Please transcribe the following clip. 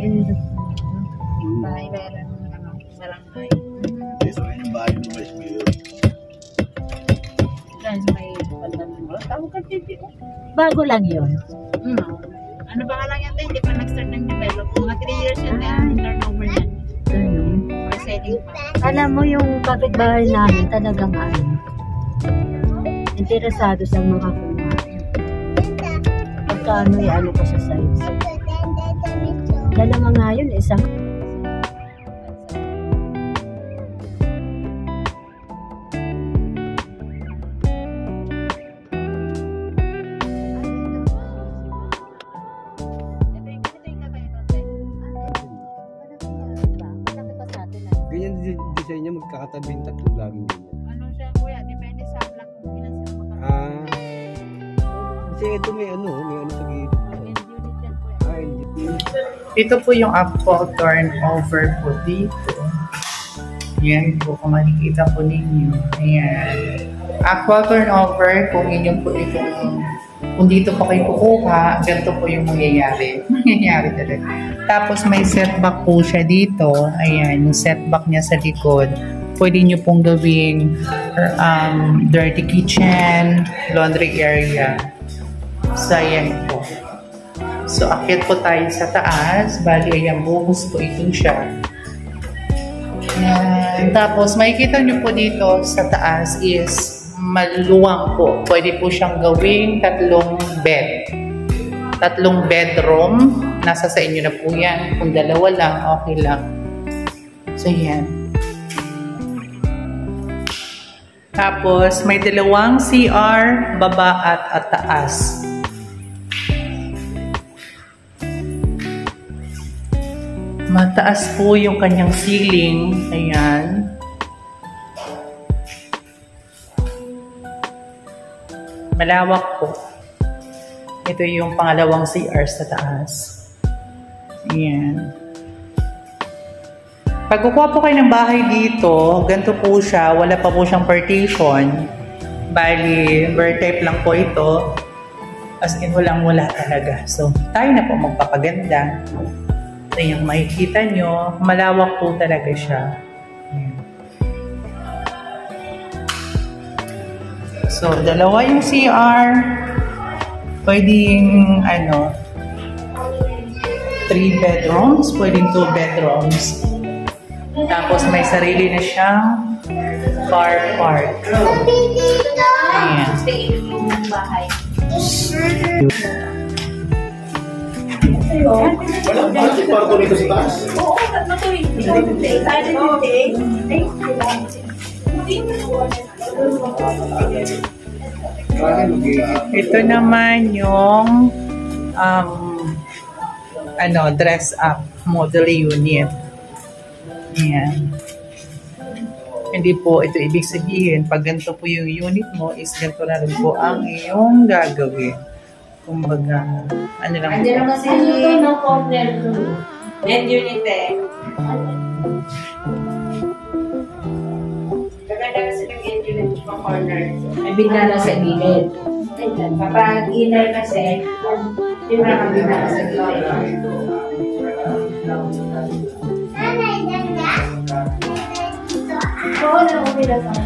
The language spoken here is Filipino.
pindot. Bahay meron ano, barangay. Yes, may bahay ng Vice Mayor. Dahil may pandang tawag ka TV. Bago lang yun. Ano ba nga lang yan? Hindi pa nag-start ng develop. Mga 3 years yun yung turnover yan. Or selling pa. Alam mo yung kapitbahay namin talagang interesado sa mga kumain. Pagkano ano ko sa size. Dalawa nga yun, isang ganyan design niya, magkakatabing tatlong laging ganyan. Ano siya kuya? Depende sa block kung ilan sila Kasi ito may ano sa gilid. unit yan kuya. Ito po yung apple turnover po dito. Yan po, kung makikita po ninyo. Ayan. Apple turnover, kung inyo po itong, kung dito po kayo kukuha, ganito po yung mangyayari. Mangyayari talaga. Tapos may setback po siya dito. Ayan, yung setback niya sa likod. Pwede nyo pong gawing dirty kitchen, laundry area. So, ayan po. So, akit po tayo sa taas. Bali, ayan, buhos po ito siya. Ayan. Tapos, makikita nyo po dito sa taas is maluwang po. Pwede po siyang gawing tatlong bed. Tatlong bedroom. Nasa sa inyo na po yan. Kung dalawa lang, okay lang. So, yan. Tapos, may dalawang CR, baba at taas. Mataas po yung kanyang ceiling. Ayan. Malawak po. Ito yung pangalawang CR sa taas. Ayan. Pag kukuha po kayo ng bahay dito, ganito po siya. Wala pa po siyang partition. Bali, bird type lang po ito. As in, walang-wala talaga. So, tayo na po magpapaganda. Ito yung makikita nyo. Malawak po talaga siya. Ayan. So, dalawa yung CR. Pwedeng, 3 bedrooms. Pwedeng 2 bedrooms. Tapos, may sarili na siyang car park. Ayan. Stay yung bahay. Walang kwarto dito sa taas? Oo, matuloy. Ito naman yung dress up model unit. Ayan. Hindi po ito ibig sabihin pag ganito po yung unit mo is ganito na rin po ang iyong gagawin. Kumbaga, ano lang po. Andiyan naman si no corner to. End unit eh. Kaganda kasi nag-end unit sa corner. May bigla na sa gilid. Kapag inner kasi, yung mga bigla na sa gilid. Oo na, okay na sa